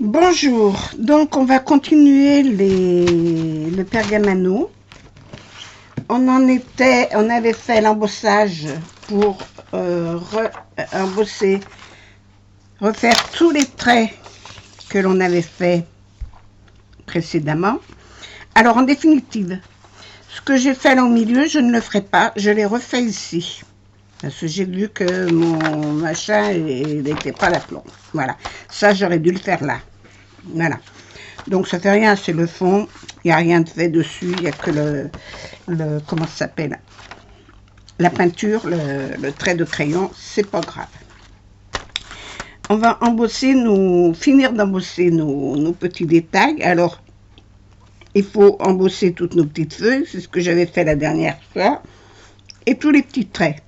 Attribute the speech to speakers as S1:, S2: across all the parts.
S1: Bonjour, donc on va continuer le pergamano. On avait fait l'embossage pour embosser, refaire tous les traits que l'on avait fait précédemment. Alors en définitive, ce que j'ai fait là au milieu, je ne le ferai pas, je l'ai refait ici. Parce que j'ai vu que mon machin, il n'était pas l'aplomb. Voilà, ça j'aurais dû le faire là. Voilà, donc ça fait rien, c'est le fond, il n'y a rien de fait dessus, il n'y a que comment ça s'appelle, la peinture, le trait de crayon, c'est pas grave. On va finir d'embosser nos petits détails. Alors, il faut embosser toutes nos petites feuilles, c'est ce que j'avais fait la dernière fois, et tous les petits traits.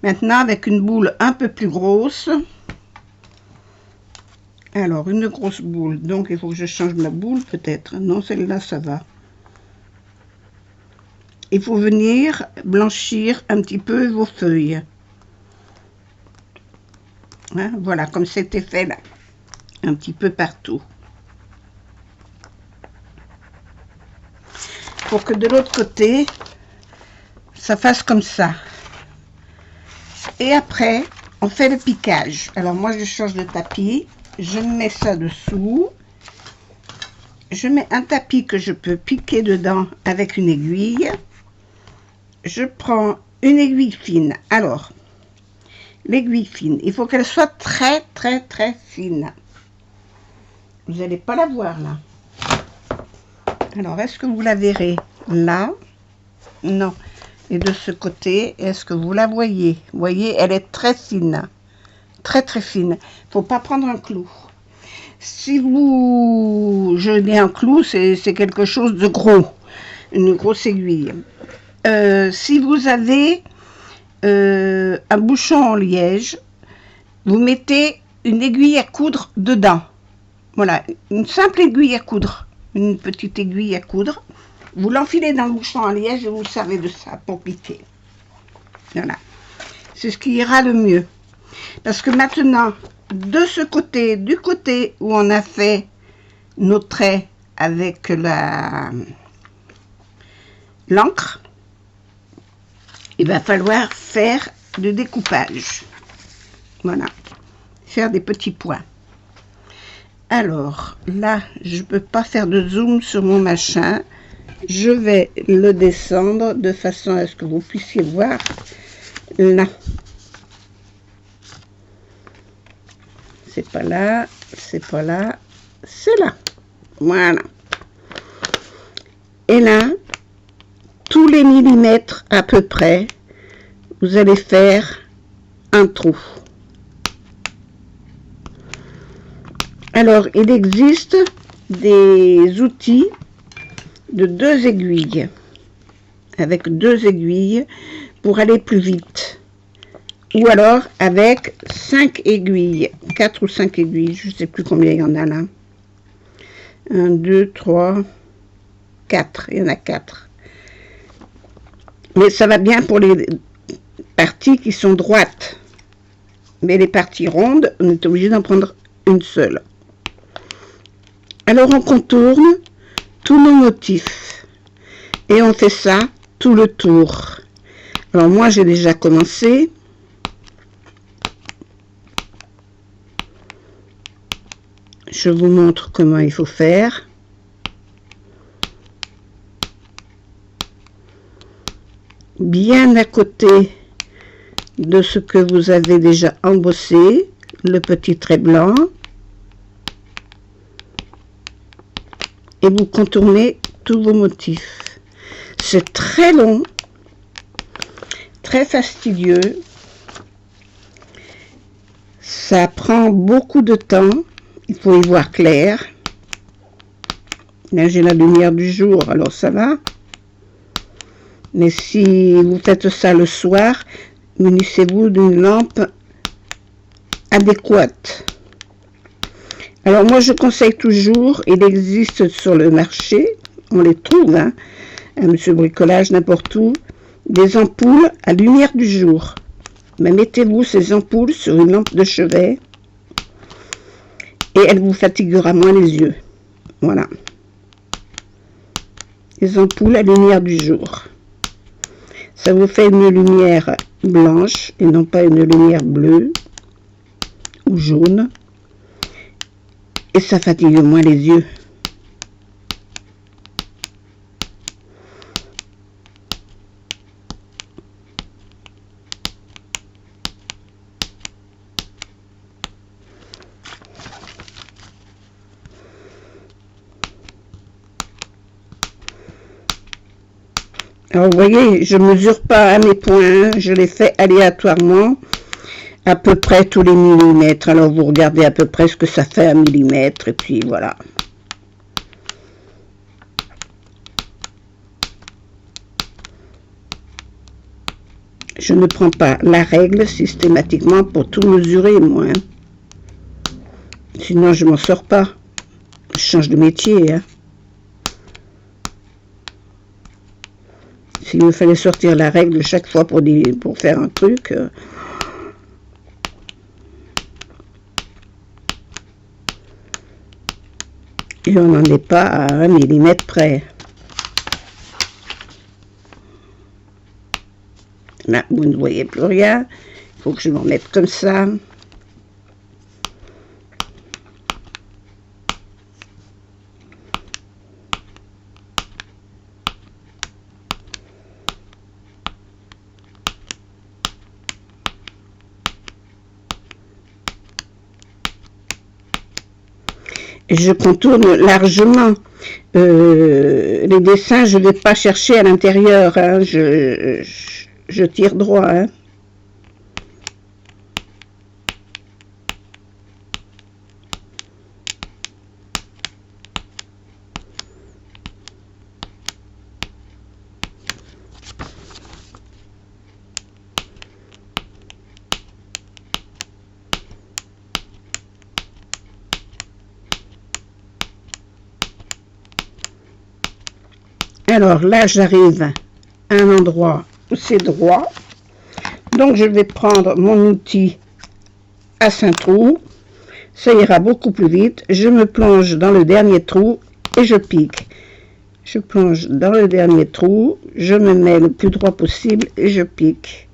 S1: Maintenant, avec une boule un peu plus grosse, alors une grosse boule, donc il faut que je change ma boule peut-être, non celle-là ça va. Il faut venir blanchir un petit peu vos feuilles. Hein, voilà, comme c'était fait là, un petit peu partout. Pour que de l'autre côté, ça fasse comme ça. Et après, on fait le piquage. Alors moi, je change de tapis. Je mets ça dessous. Je mets un tapis que je peux piquer dedans avec une aiguille. Je prends une aiguille fine. Alors, l'aiguille fine, il faut qu'elle soit très, très, très fine. Vous n'allez pas la voir là. Alors, est-ce que vous la verrez là? Non. Et de ce côté, est-ce que vous la voyez? Vous voyez, elle est très fine. Très, très fine. Il ne faut pas prendre un clou. Si vous jetez un clou, c'est quelque chose de gros. Une grosse aiguille. Si vous avez un bouchon en liège, vous mettez une aiguille à coudre dedans. Voilà, une simple aiguille à coudre. Une petite aiguille à coudre. Vous l'enfilez dans le bouchon en liège et vous servez de ça pour piquer. Voilà. C'est ce qui ira le mieux. Parce que maintenant, de ce côté, du côté où on a fait nos traits avec l'encre, il va falloir faire le découpage. Voilà. Faire des petits points. Alors, là, je ne peux pas faire de zoom sur mon machin. Je vais le descendre de façon à ce que vous puissiez voir là. C'est pas là, c'est pas là, c'est là. Voilà. Et là, tous les millimètres à peu près, vous allez faire un trou. Alors, il existe des outils de 2 aiguilles, avec 2 aiguilles pour aller plus vite. Ou alors avec 5 aiguilles, 4 ou 5 aiguilles, je ne sais plus combien il y en a là. 1, 2, 3, 4, il y en a 4. Mais ça va bien pour les parties qui sont droites. Mais les parties rondes, on est obligé d'en prendre une seule. Alors on contourne tous nos motifs. Et on fait ça tout le tour. Alors moi j'ai déjà commencé. Je vous montre comment il faut faire. Bien à côté de ce que vous avez déjà embossé, le petit trait blanc. Et vous contournez tous vos motifs. C'est très long, très fastidieux. Ça prend beaucoup de temps. Il faut y voir clair. Là, j'ai la lumière du jour, alors ça va. Mais si vous faites ça le soir, munissez-vous d'une lampe adéquate. Alors moi, je conseille toujours, il existe sur le marché, on les trouve, hein, à Monsieur Bricolage, n'importe où, des ampoules à lumière du jour. Mais mettez-vous ces ampoules sur une lampe de chevet et elle vous fatiguera moins les yeux. Voilà. Les ampoules à lumière du jour. Ça vous fait une lumière blanche et non pas une lumière bleue ou jaune. Et ça fatigue moins les yeux. Alors vous voyez, je mesure pas à mes points, je les fais aléatoirement, à peu près tous les millimètres. Alors vous regardez à peu près ce que ça fait un millimètre, et puis voilà. Je ne prends pas la règle systématiquement pour tout mesurer, moi. Sinon, je m'en sors pas. Je change de métier, hein. S'il me fallait sortir la règle chaque fois pour faire un truc, et on n'en est pas à 1 millimètre près. Là, vous ne voyez plus rien. Il faut que je m'en mette comme ça. Et je contourne largement. Les dessins, je ne vais pas chercher à l'intérieur. Hein. Je tire droit. Hein. Alors là, j'arrive à un endroit où c'est droit. Donc, je vais prendre mon outil à 5 trous. Ça ira beaucoup plus vite. Je me plonge dans le dernier trou et je pique. Je plonge dans le dernier trou. Je me mets le plus droit possible et je pique.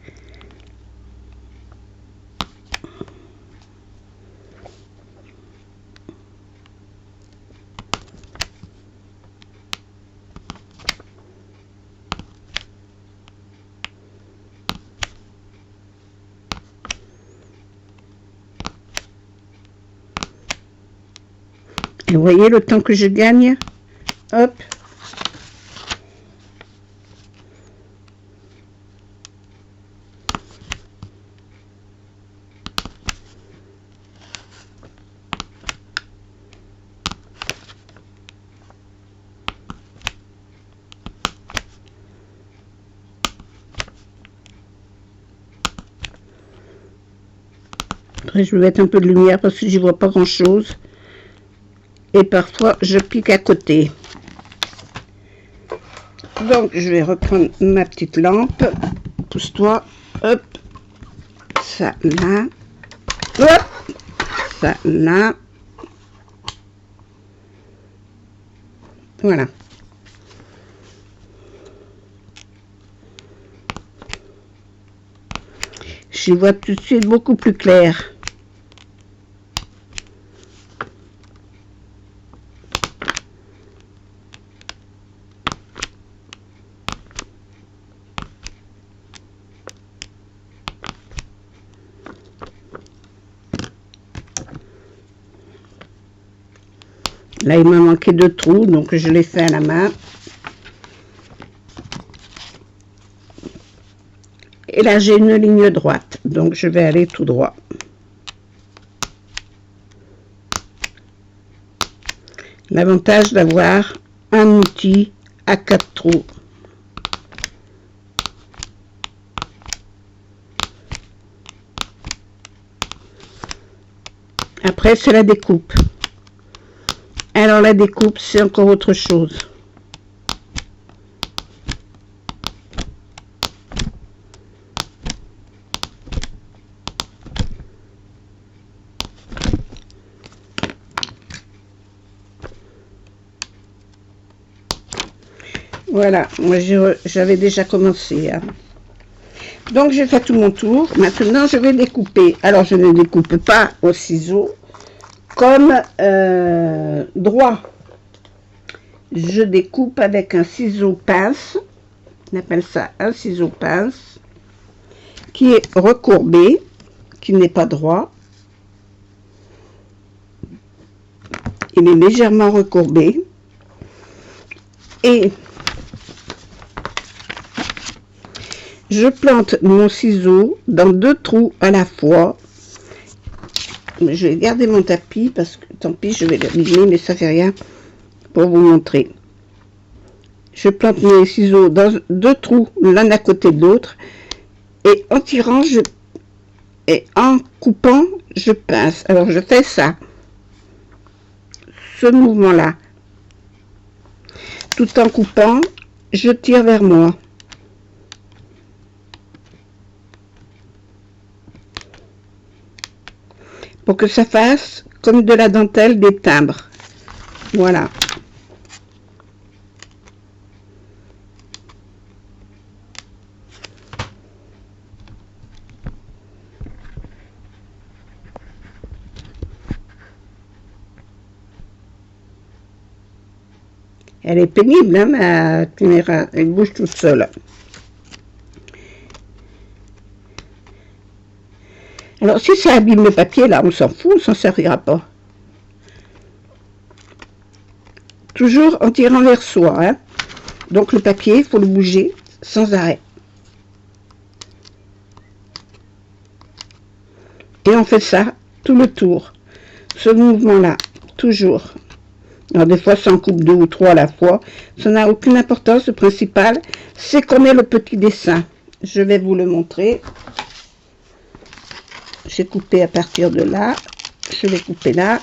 S1: Et vous voyez le temps que je gagne? Hop. Après, je vais mettre un peu de lumière parce que j'y vois pas grand chose. Et parfois, je pique à côté. Donc, je vais reprendre ma petite lampe. Pousse-toi. Hop. Ça, là. Hop. Ça, là. Voilà. J'y vois tout de suite beaucoup plus clair. Là, il m'a manqué 2 trous, donc je l'ai fait à la main. Et là, j'ai une ligne droite, donc je vais aller tout droit. L'avantage d'avoir un outil à 4 trous. Après, c'est la découpe. Alors, la découpe, c'est encore autre chose. Voilà, moi j'avais déjà commencé. Hein. Donc j'ai fait tout mon tour. Maintenant je vais découper. Alors je ne découpe pas au ciseau comme droit. Je découpe avec un ciseau pince. On appelle ça un ciseau pince. Qui est recourbé. Qui n'est pas droit. Il est légèrement recourbé. Et je plante mon ciseau dans 2 trous à la fois. Je vais garder mon tapis parce que tant pis, je vais l'abîmer, mais ça fait rien pour vous montrer. Je plante mes ciseaux dans 2 trous l'un à côté de l'autre et en tirant et en coupant, je pince. Alors je fais ça, ce mouvement-là. Tout en coupant, je tire vers moi. Pour que ça fasse comme de la dentelle des timbres. Voilà. Elle est pénible, hein, ma caméra. Elle bouge toute seule. Alors, si ça abîme le papier, là, on s'en fout, on s'en servira pas. Toujours en tirant vers soi. Hein. Donc, le papier, il faut le bouger sans arrêt. Et on fait ça tout le tour. Ce mouvement-là, toujours. Alors, des fois, ça en coupe 2 ou 3 à la fois. Ça n'a aucune importance. Le principal, c'est qu'on ait le petit dessin. Je vais vous le montrer. J'ai coupé à partir de là. Je vais couper là.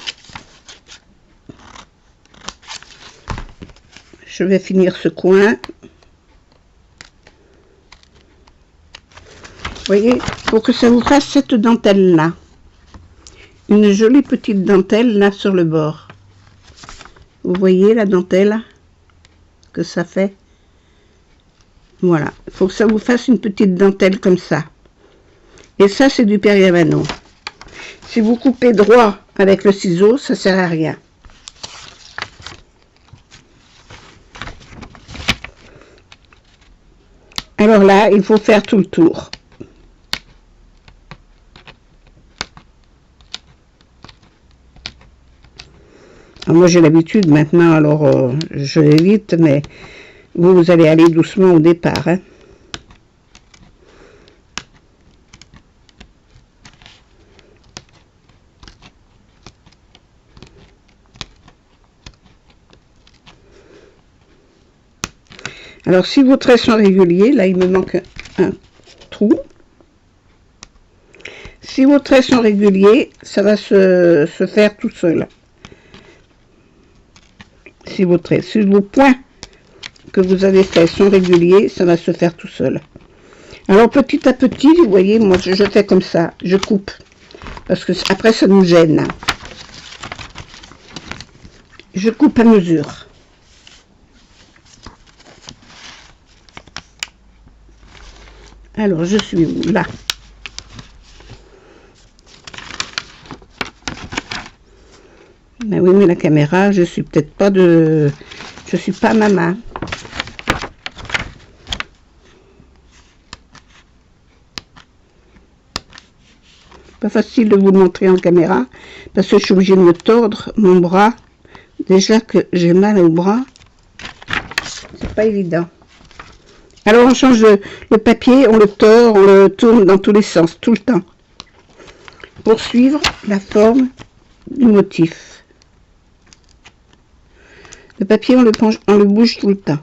S1: Je vais finir ce coin. Vous voyez, pour que ça vous fasse cette dentelle-là. Une jolie petite dentelle là sur le bord. Vous voyez la dentelle que ça fait? Voilà. Il faut que ça vous fasse une petite dentelle comme ça. Et ça, c'est du Pergamano. Si vous coupez droit avec le ciseau, ça sert à rien. Alors là, il faut faire tout le tour. Alors moi, j'ai l'habitude maintenant, alors je l'évite, mais vous allez aller doucement au départ. Hein. Alors, si vos traits sont réguliers, là, il me manque un trou. Si vos traits sont réguliers, ça va se faire tout seul. Si vos points que vous avez faits sont réguliers, ça va se faire tout seul. Alors, petit à petit, vous voyez, moi, je fais comme ça. Je coupe. Parce que après, ça nous gêne. Je coupe à mesure. Alors, je suis où? Là. Ben oui, mais la caméra, je suis peut-être pas de... Je suis pas maman. Pas facile de vous le montrer en caméra, parce que je suis obligée de me tordre mon bras. Déjà que j'ai mal au bras. C'est pas évident. Alors on change le papier, on le tord, on le tourne dans tous les sens, tout le temps. Pour suivre la forme du motif. Le papier, on le bouge tout le temps.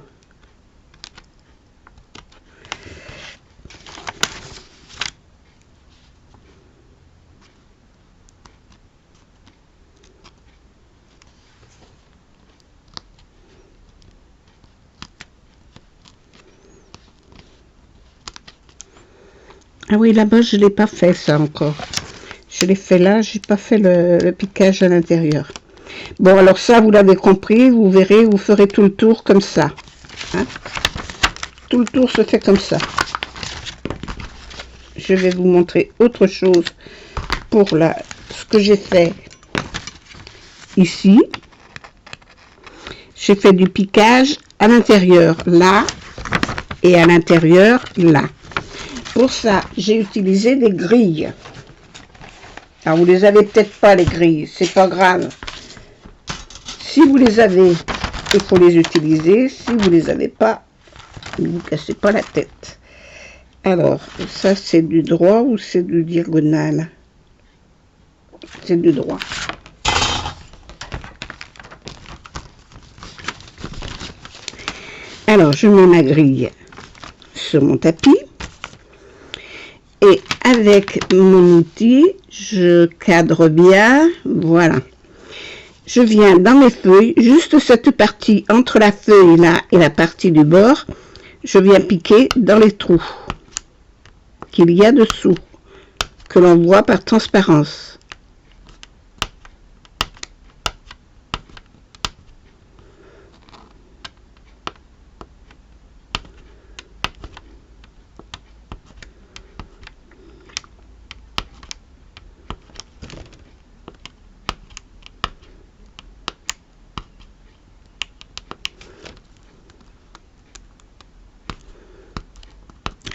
S1: Ah oui, là-bas, je ne l'ai pas fait, ça, encore. Je l'ai fait là, j'ai pas fait le piquage à l'intérieur. Bon, alors ça, vous l'avez compris, vous verrez, vous ferez tout le tour comme ça. Hein. Tout le tour se fait comme ça. Je vais vous montrer autre chose pour ce que j'ai fait ici. J'ai fait du piquage à l'intérieur là et à l'intérieur là. Pour ça, j'ai utilisé des grilles. Alors, vous les avez peut-être pas, les grilles, c'est pas grave. Si vous les avez, il faut les utiliser. Si vous les avez pas, ne vous cassez pas la tête. Alors, ça c'est du droit ou c'est du diagonal? C'est du droit. Alors, je mets ma grille sur mon tapis. Et avec mon outil, je cadre bien. Voilà. Je viens dans mes feuilles, juste cette partie entre la feuille là et la partie du bord, je viens piquer dans les trous qu'il y a dessous, que l'on voit par transparence.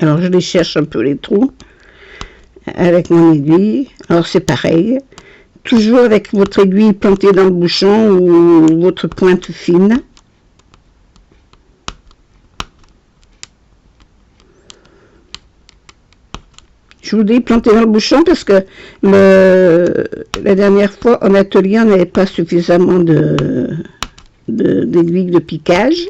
S1: Alors, je les cherche un peu les trous avec mon aiguille. Alors, c'est pareil. Toujours avec votre aiguille plantée dans le bouchon ou votre pointe fine. Je vous dis planter dans le bouchon parce que la dernière fois, en atelier, on n'avait pas suffisamment d'aiguilles de piquage.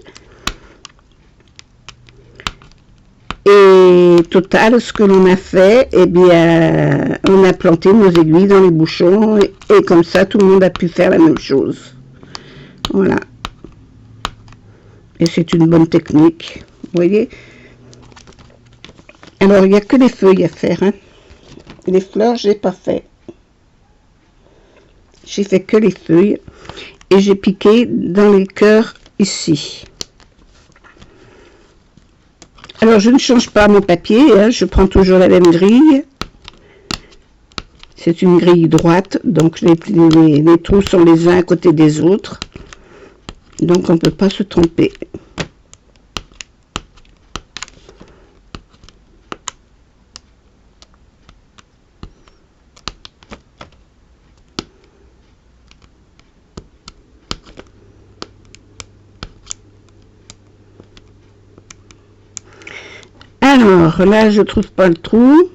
S1: Et total, ce que l'on a fait, eh bien, on a planté nos aiguilles dans les bouchons et comme ça, tout le monde a pu faire la même chose. Voilà. Et c'est une bonne technique, vous voyez. Alors, il n'y a que les feuilles à faire. Hein. Les fleurs, j'ai pas fait. J'ai fait que les feuilles et j'ai piqué dans les cœurs ici. Alors, je ne change pas mon papier, hein, je prends toujours la même grille. C'est une grille droite, donc les trous sont les uns à côté des autres. Donc, on ne peut pas se tromper. Alors, là, je trouve pas le trou.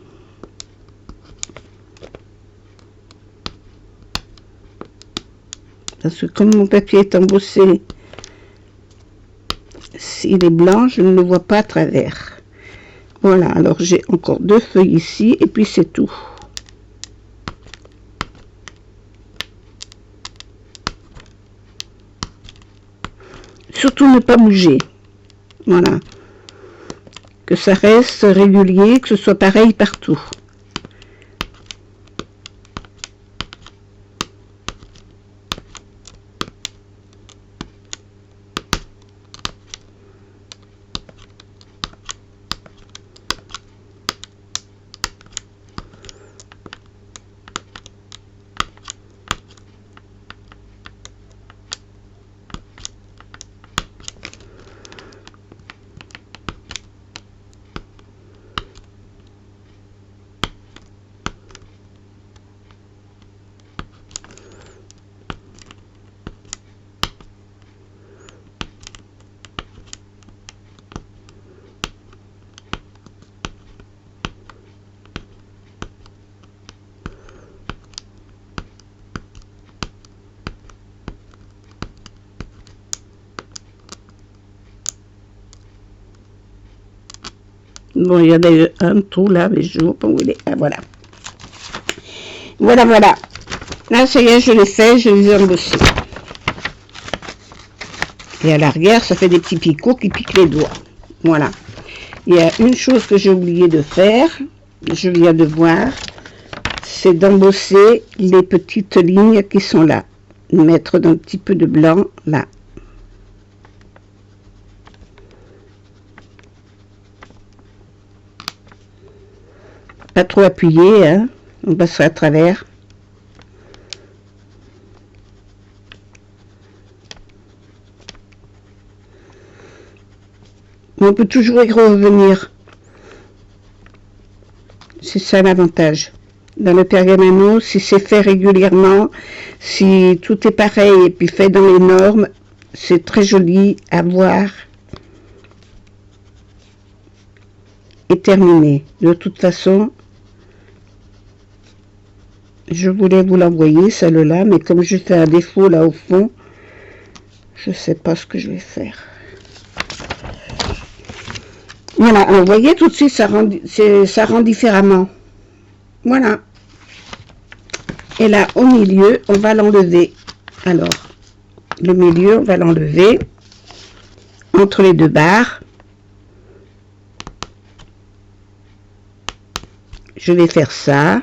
S1: Parce que comme mon papier est embossé, s'il est blanc, je ne le vois pas à travers. Voilà, alors j'ai encore 2 feuilles ici, et puis c'est tout. Surtout ne pas bouger. Voilà. Que ça reste régulier, que ce soit pareil partout. Bon, il y a un trou là, mais je ne vois pas où il est. Ah, voilà. Voilà, voilà. Là, ça y est, je l'ai fait, je les ai embossés. Et à l'arrière, ça fait des petits picots qui piquent les doigts. Voilà. Il y a une chose que j'ai oublié de faire, je viens de voir, c'est d'embosser les petites lignes qui sont là. Mettre un petit peu de blanc là. Pas trop appuyé, hein, on passera à travers. On peut toujours y revenir. C'est ça l'avantage. Dans le pergamano, si c'est fait régulièrement, si tout est pareil et puis fait dans les normes, c'est très joli à voir et terminé. De toute façon, je voulais vous l'envoyer, celle-là, mais comme je fais un défaut là au fond, je ne sais pas ce que je vais faire. Voilà, alors vous voyez tout de suite, ça rend différemment. Voilà. Et là, au milieu, on va l'enlever. Alors, le milieu, on va l'enlever entre les deux barres. Je vais faire ça.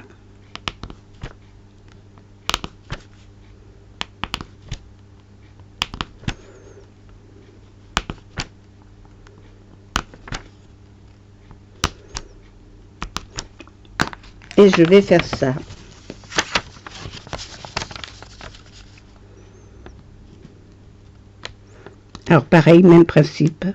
S1: Et je vais faire ça. Alors pareil, même principe.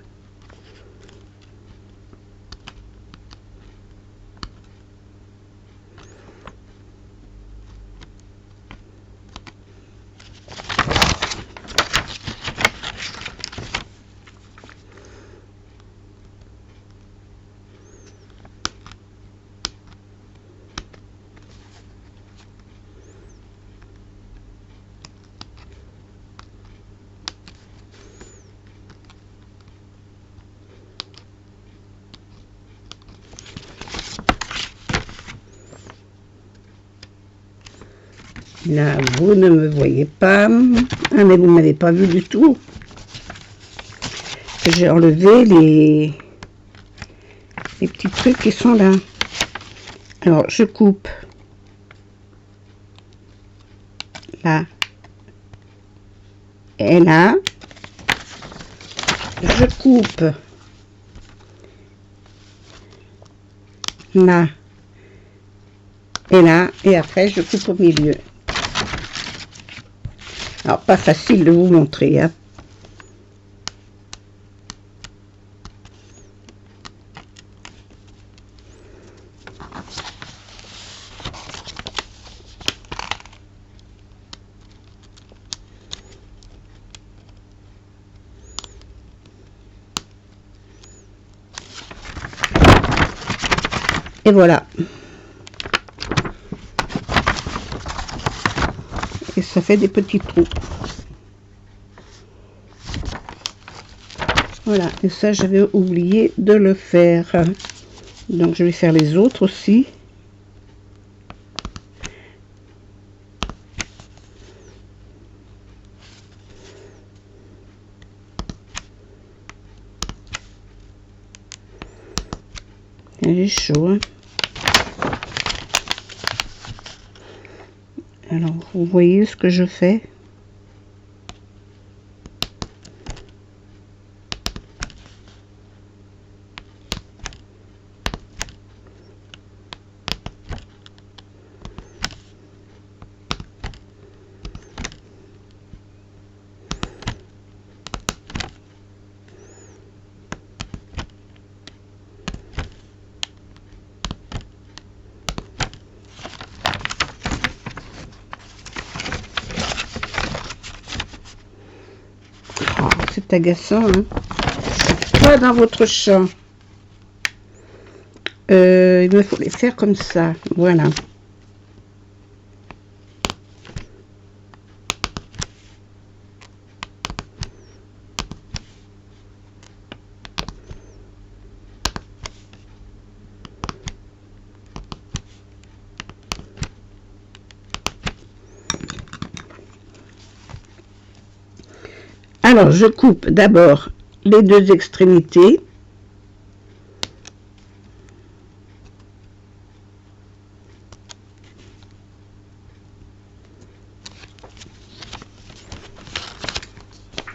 S1: Là, vous ne me voyez pas. Ah, mais vous ne m'avez pas vu du tout. J'ai enlevé les petits trucs qui sont là. Alors, je coupe là et là. Je coupe là et là. Et après, je coupe au milieu. Alors, pas facile de vous montrer, hein. Et voilà. Et ça fait des petits trous. Voilà, et ça j'avais oublié de le faire. Donc je vais faire les autres aussi. Elle est chaud, hein. Alors vous voyez ce que je fais. C'est agaçant, hein. Pas dans votre champ. Il me faut les faire comme ça. Voilà. Alors, je coupe d'abord les deux extrémités.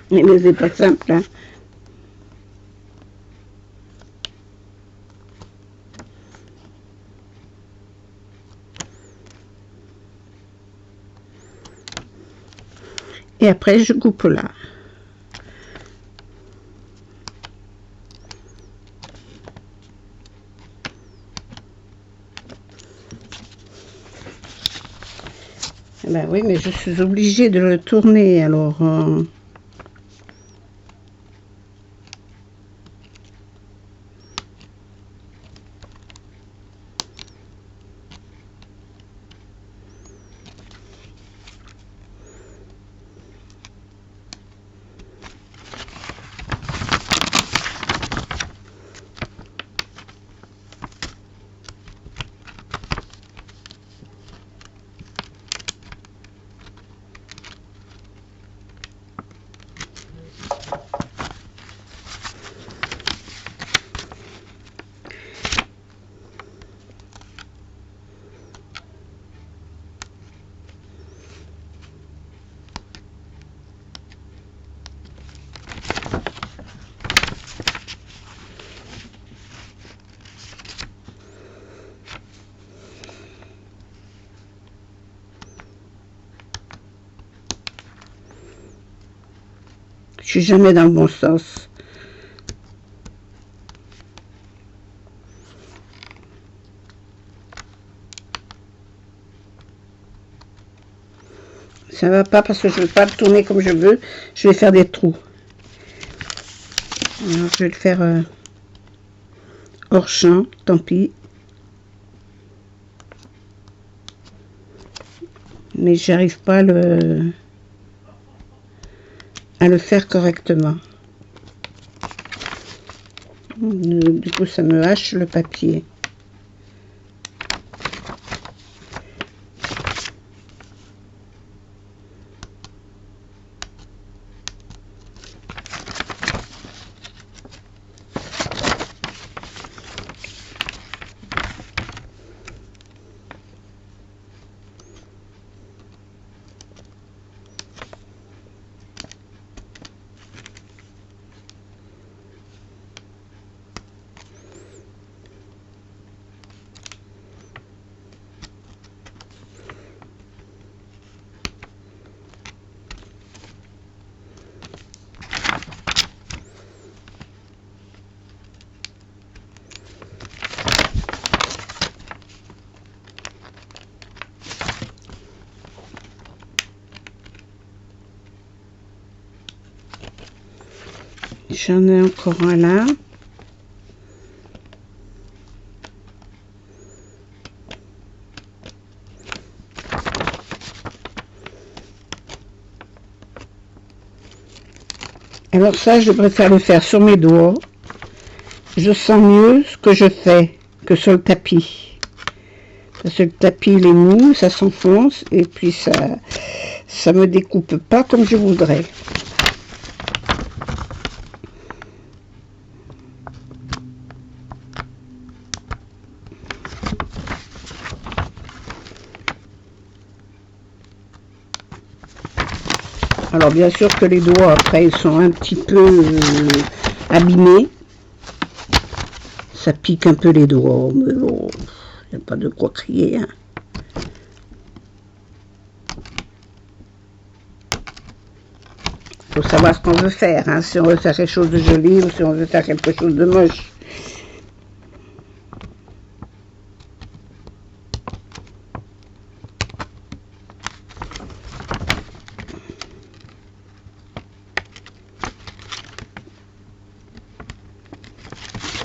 S1: Mais c'est pas simple, hein. Et après, je coupe là. Ben oui, mais je suis obligée de le tourner, alors... Je suis jamais dans le bon sens. Ça va pas parce que je ne vais pas le tourner comme je veux. Je vais faire des trous. Alors, je vais le faire hors champ, tant pis. Mais j'arrive pas à le faire correctement. Du coup, ça me hache le papier. J'en ai encore un là. Alors ça, je préfère le faire sur mes doigts. Je sens mieux ce que je fais que sur le tapis. Parce que le tapis, il est mou, ça s'enfonce et puis ça me découpe pas comme je voudrais. Alors bien sûr que les doigts après ils sont un petit peu abîmés. Ça pique un peu les doigts, mais bon, il n'y a pas de quoi crier. Hein. Faut savoir ce qu'on veut faire, hein, si on veut faire quelque chose de joli ou si on veut faire quelque chose de moche.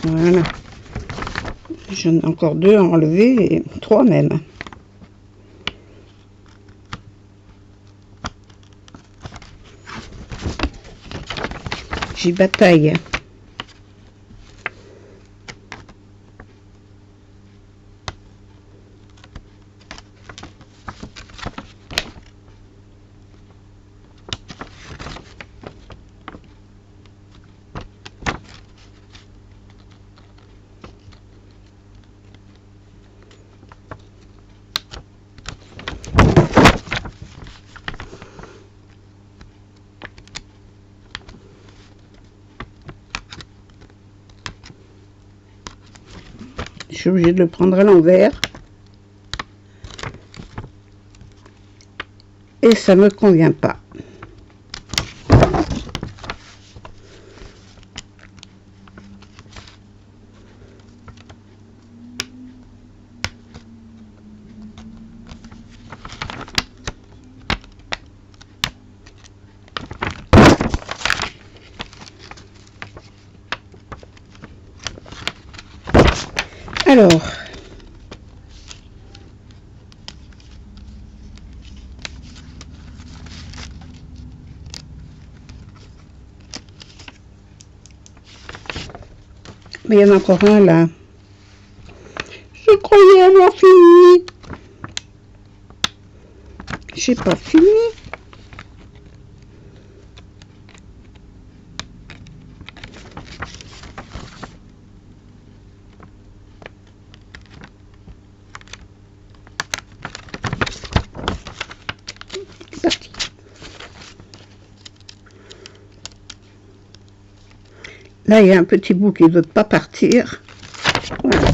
S1: Voilà. J'en ai encore 2 à enlever, et 3 même. J'y bataille. Je suis obligée de le prendre à l'envers. Et ça me convient pas. Alors, mais il y en a encore un là. Je croyais avoir fini. J'ai pas fini. C'est parti. Là, il y a un petit bout qui ne veut pas partir. Voilà.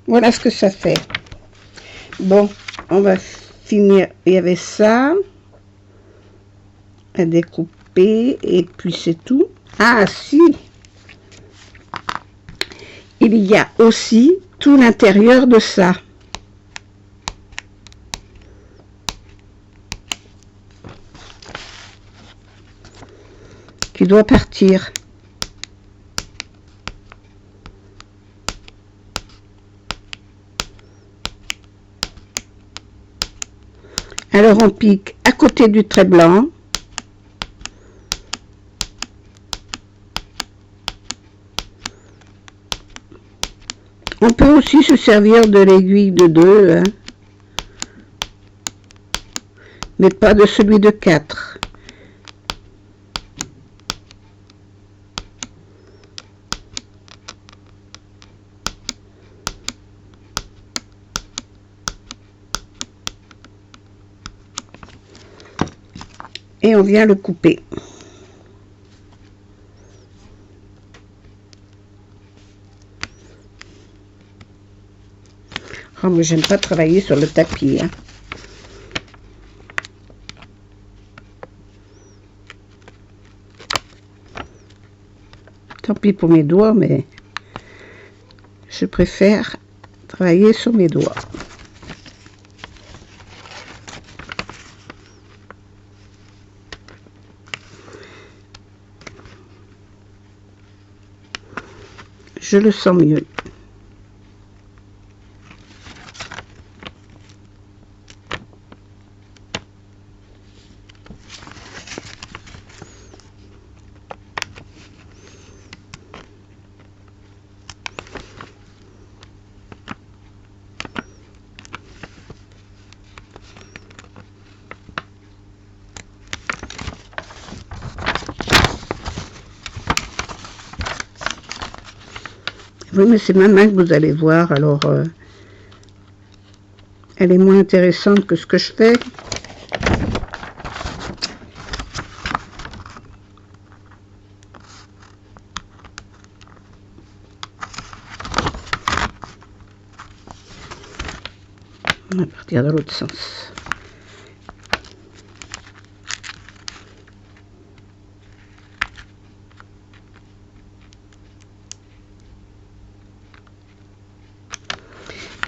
S1: Voilà ce que ça fait. Bon, on va finir. Il y avait ça à découper et puis c'est tout. Ah si, il y a aussi tout l'intérieur de ça. Qui doit partir. Alors on pique à côté du trait blanc. On peut aussi se servir de l'aiguille de 2, hein, mais pas de celui de 4. Et on vient le couper. Oh, mais j'aime pas travailler sur le tapis, hein. Tant pis pour mes doigts, mais je préfère travailler sur mes doigts. Je le sens mieux. Oui, mais c'est ma main que vous allez voir, alors elle est moins intéressante que ce que je fais. On va partir dans l'autre sens.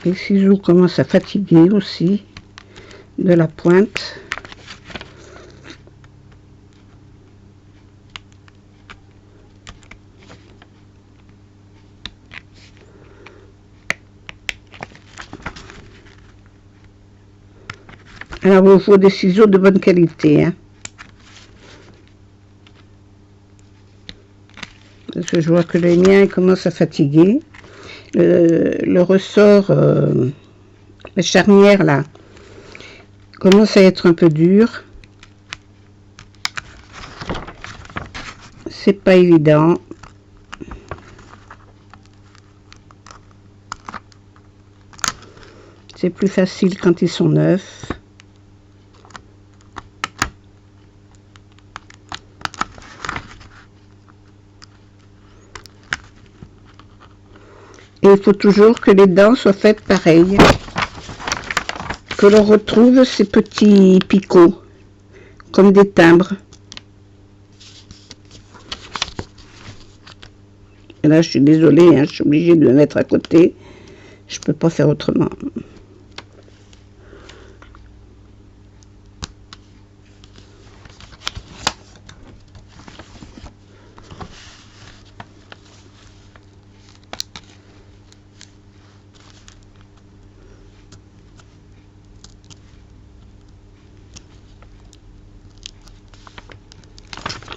S1: Les ciseaux commencent à fatiguer aussi de la pointe. Alors, il vous faut des ciseaux de bonne qualité, hein. Parce que je vois que les miens commencent à fatiguer. Le ressort, la charnière là, commence à être un peu dur. C'est pas évident. C'est plus facile quand ils sont neufs. Et il faut toujours que les dents soient faites pareilles. Que l'on retrouve ces petits picots, comme des timbres. Et là, je suis désolée, hein, je suis obligée de le mettre à côté. Je peux pas faire autrement.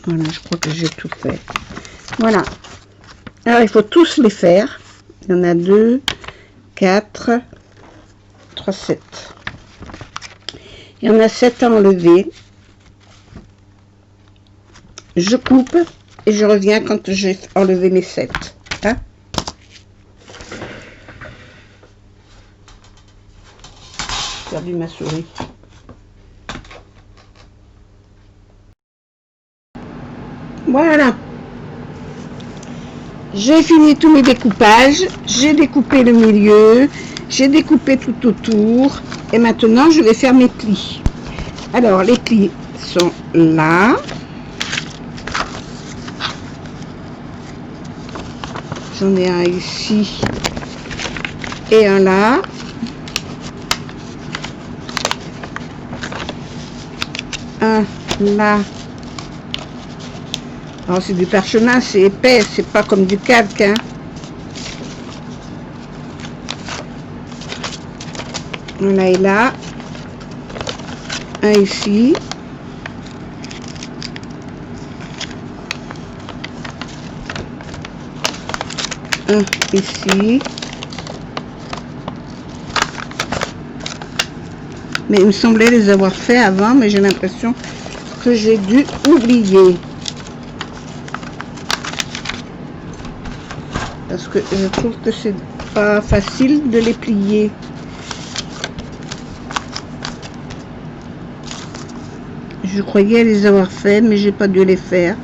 S1: Voilà, je crois que j'ai tout fait. Voilà. Alors, il faut tous les faire. Il y en a 2, 4, 3, 7. Il y en a 7 à enlever. Je coupe et je reviens quand j'ai enlevé mes 7. Hein? J'ai perdu ma souris. Voilà. J'ai fini tous mes découpages. J'ai découpé le milieu. J'ai découpé tout autour. Et maintenant, je vais faire mes plis. Alors, les plis sont là. J'en ai un ici et un là. Un là. Alors, c'est du parchemin, c'est épais, c'est pas comme du calque, hein. Un là et là. Un ici. Un ici. Mais il me semblait les avoir fait avant, mais j'ai l'impression que j'ai dû oublier. Parce que je trouve que c'est pas facile de les plier. Je croyais les avoir fait, mais j'ai pas dû les faire.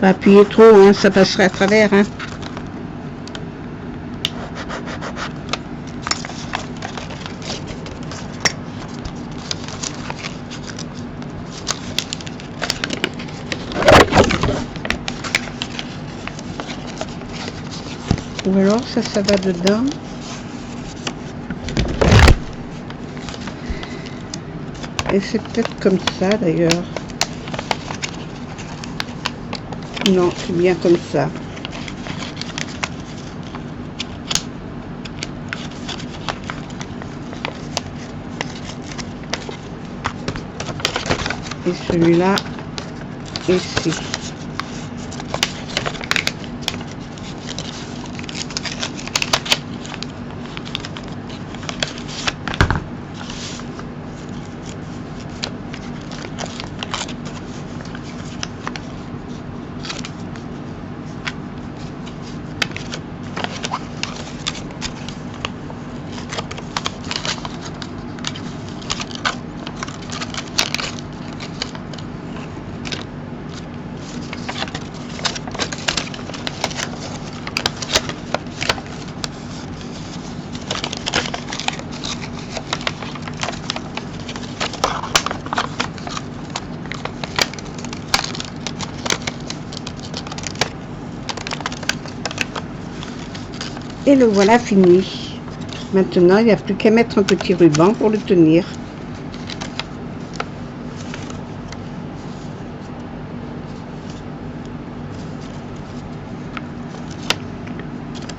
S1: Pas appuyer trop, hein, ça passerait à travers. Hein. Ou alors ça va dedans. Et c'est peut-être comme ça d'ailleurs. Non, c'est bien comme ça. Et celui-là, ici. Et le voilà fini. Maintenant, il n'y a plus qu'à mettre un petit ruban pour le tenir.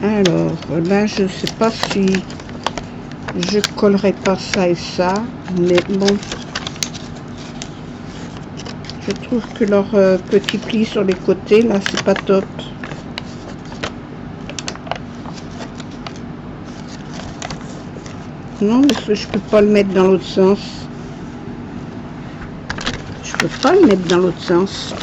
S1: Alors, là, je ne sais pas si je collerai pas ça et ça, mais bon. Je trouve que leur petit pli sur les côtés, là, c'est pas top. Non, parce que je peux pas le mettre dans l'autre sens. Je peux pas le mettre dans l'autre sens.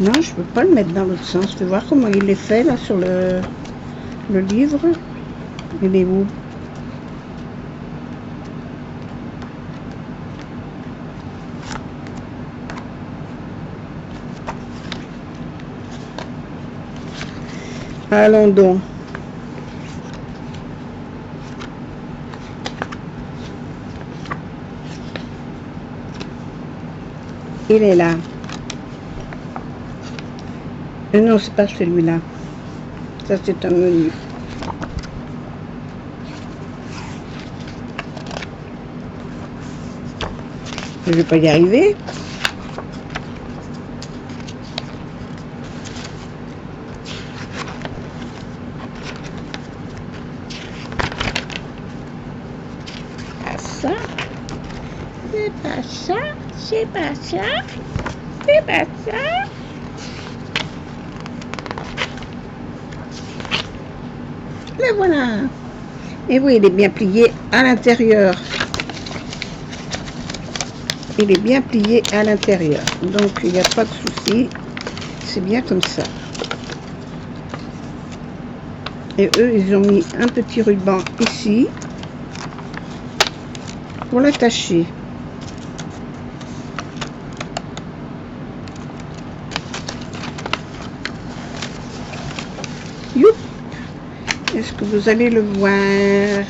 S1: Non, je peux pas le mettre dans l'autre sens. Tu vois comment il est fait là sur le livre. Il est où? Allons donc. Il est là. Non, c'est pas celui-là. Ça, c'est un menu. Je vais pas y arriver. Ah, ça. C'est pas ça. C'est pas ça. C'est pas ça. Le voilà. Et oui, il est bien plié à l'intérieur. Il est bien plié à l'intérieur. Donc, il n'y a pas de souci. C'est bien comme ça. Et eux, ils ont mis un petit ruban ici pour l'attacher. Youp! Est-ce que vous allez le voir?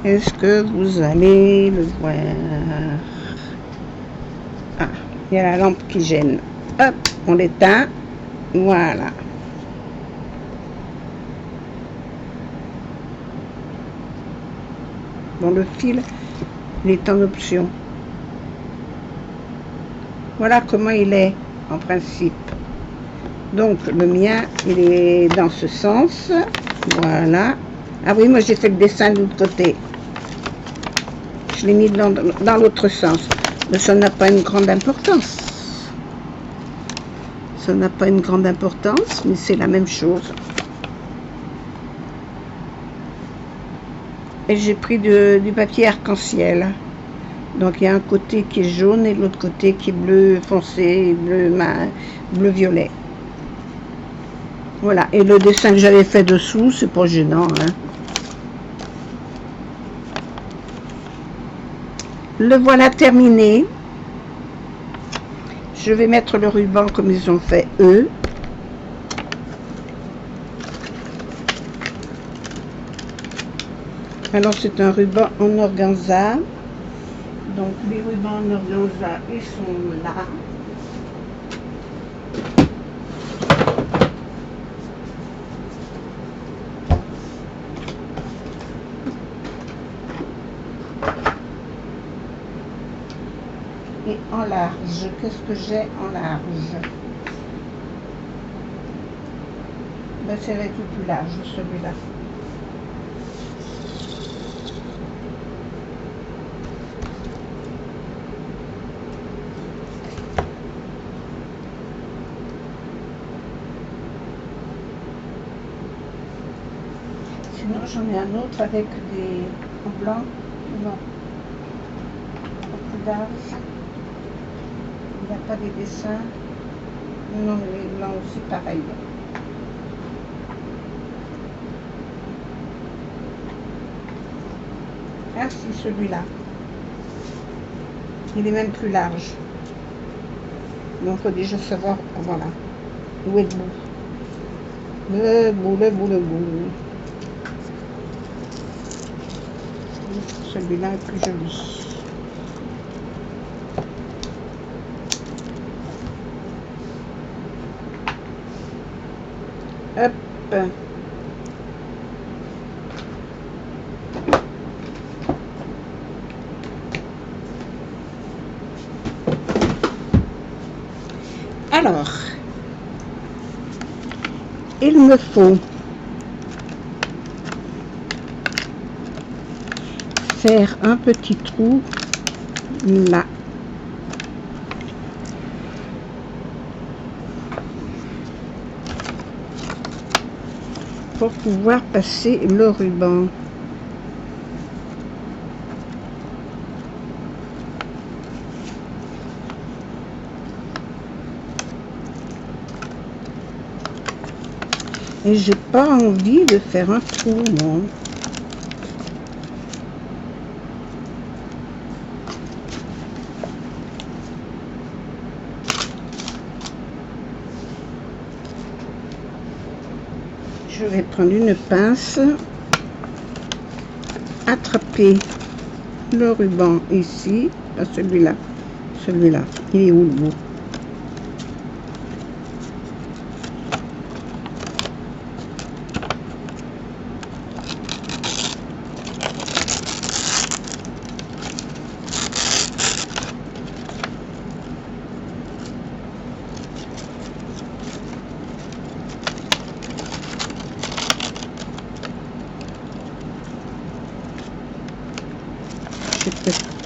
S1: Est-ce que vous allez le voir? Ah, il y a la lampe qui gêne. Hop, on l'éteint. Voilà. Bon, le fil, il est en option. Voilà comment il est en principe. Donc le mien, il est dans ce sens. Voilà. Ah oui, moi j'ai fait le dessin de l'autre côté. Je l'ai mis dans l'autre sens. Mais ça n'a pas une grande importance. Ça n'a pas une grande importance, mais c'est la même chose. Et j'ai pris du papier arc-en-ciel. Donc il y a un côté qui est jaune et l'autre côté qui est bleu foncé, bleu violet. Voilà, et le dessin que j'avais fait dessous, c'est pas gênant, hein. Le voilà terminé. Je vais mettre le ruban comme ils ont fait eux. Alors c'est un ruban en organza. Donc les rubans en organza, ils sont là. Et en large, qu'est-ce que j'ai en large? Ben, c'est le tout plus large, celui-là. Sinon, j'en ai un autre avec des en blanc. Non, plus large. Il n'y a pas des dessins. Non, les blancs aussi pareil. Ah si, celui-là. Il est même plus large. Donc il faut déjà savoir, voilà, où est le bout. Le bout, le bout, le bout. Celui-là est plus joli. Hop. Alors, il me faut faire un petit trou là. Pour pouvoir passer le ruban. Et j'ai pas envie de faire un trou, non. Je vais prendre une pince, attraper le ruban ici, pas celui-là, il est où le bout?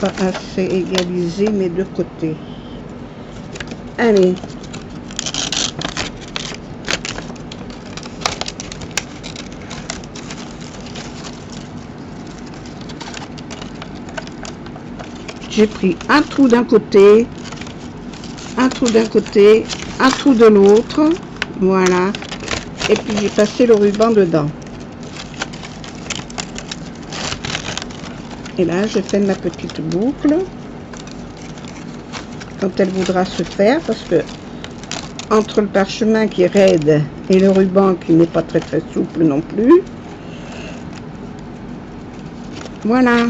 S1: pas assez égalisé mes deux côtés. Allez. J'ai pris un trou d'un côté, un trou d'un côté, un trou de l'autre, voilà, et puis j'ai passé le ruban dedans. Et là, je fais ma petite boucle, quand elle voudra se faire, parce que entre le parchemin qui est raide et le ruban qui n'est pas très souple non plus, voilà.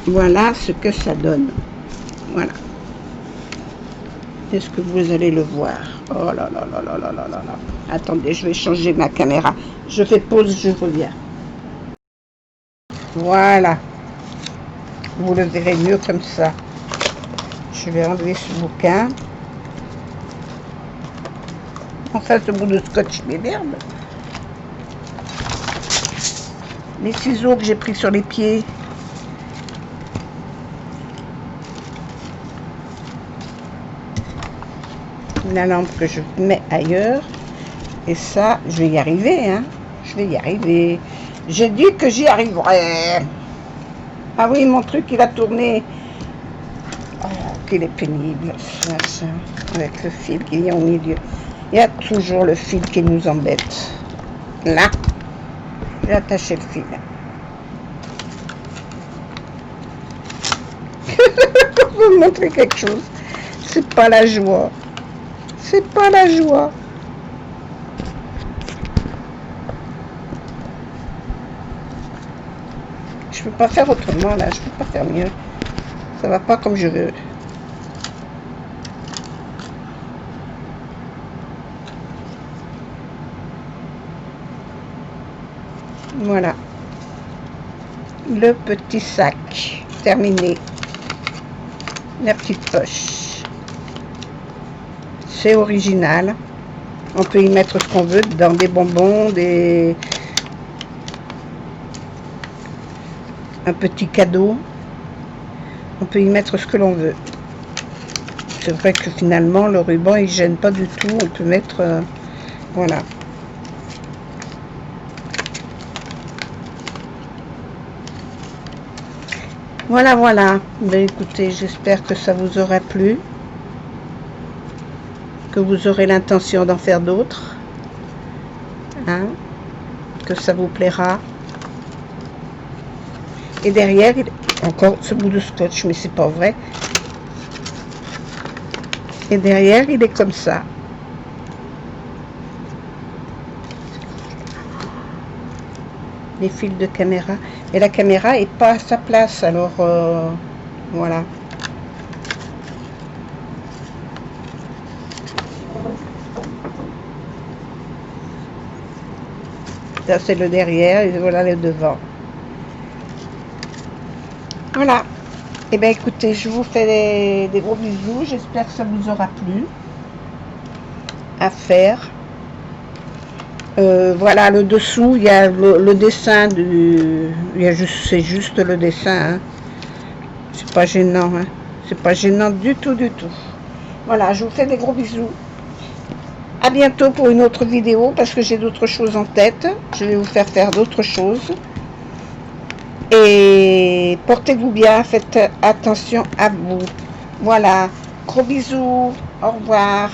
S1: Voilà ce que ça donne. Voilà. Est-ce que vous allez le voir? Oh là là là là là là là là. Attendez, je vais changer ma caméra. Je fais pause, je reviens. Voilà. Vous le verrez mieux comme ça. Je vais enlever ce bouquin. Enfin, ce bout de scotch m'énerve. Les ciseaux que j'ai pris sur les pieds. La lampe que je mets ailleurs. Et ça, je vais y arriver, hein. Je vais y arriver. J'ai dit que j'y arriverais. Ah oui, mon truc, il a tourné. Oh, qu'il est pénible, ça, avec le fil qu'il y a au milieu. Il y a toujours le fil qui nous embête. Là, j'ai attaché le fil. Je vais vous montrer quelque chose. C'est pas la joie. C'est pas la joie. Je peux pas faire autrement là, je peux pas faire mieux. Ça va pas comme je veux. Voilà. Le petit sac terminé. La petite poche. C'est original. On peut y mettre ce qu'on veut, dans des bonbons, un petit cadeau. On peut y mettre ce que l'on veut. C'est vrai que finalement le ruban il gêne pas du tout. On peut mettre voilà. Voilà. Ben, écoutez, j'espère que ça vous aura plu, que vous aurez l'intention d'en faire d'autres, hein, que ça vous plaira. Et derrière, encore ce bout de scotch, mais c'est pas vrai. Et derrière, il est comme ça. Les fils de caméra. Et la caméra est pas à sa place, alors voilà. Ça c'est le derrière et voilà le devant. Voilà. Et bien écoutez, je vous fais des gros bisous. J'espère que ça vous aura plu à faire. Voilà, le dessous, il y a le dessin c'est juste le dessin. Hein. C'est pas gênant. Hein. C'est pas gênant du tout. Voilà, je vous fais des gros bisous. À bientôt pour une autre vidéo parce que j'ai d'autres choses en tête. Je vais vous faire d'autres choses. Et portez-vous bien, faites attention à vous. Voilà, gros bisous, au revoir.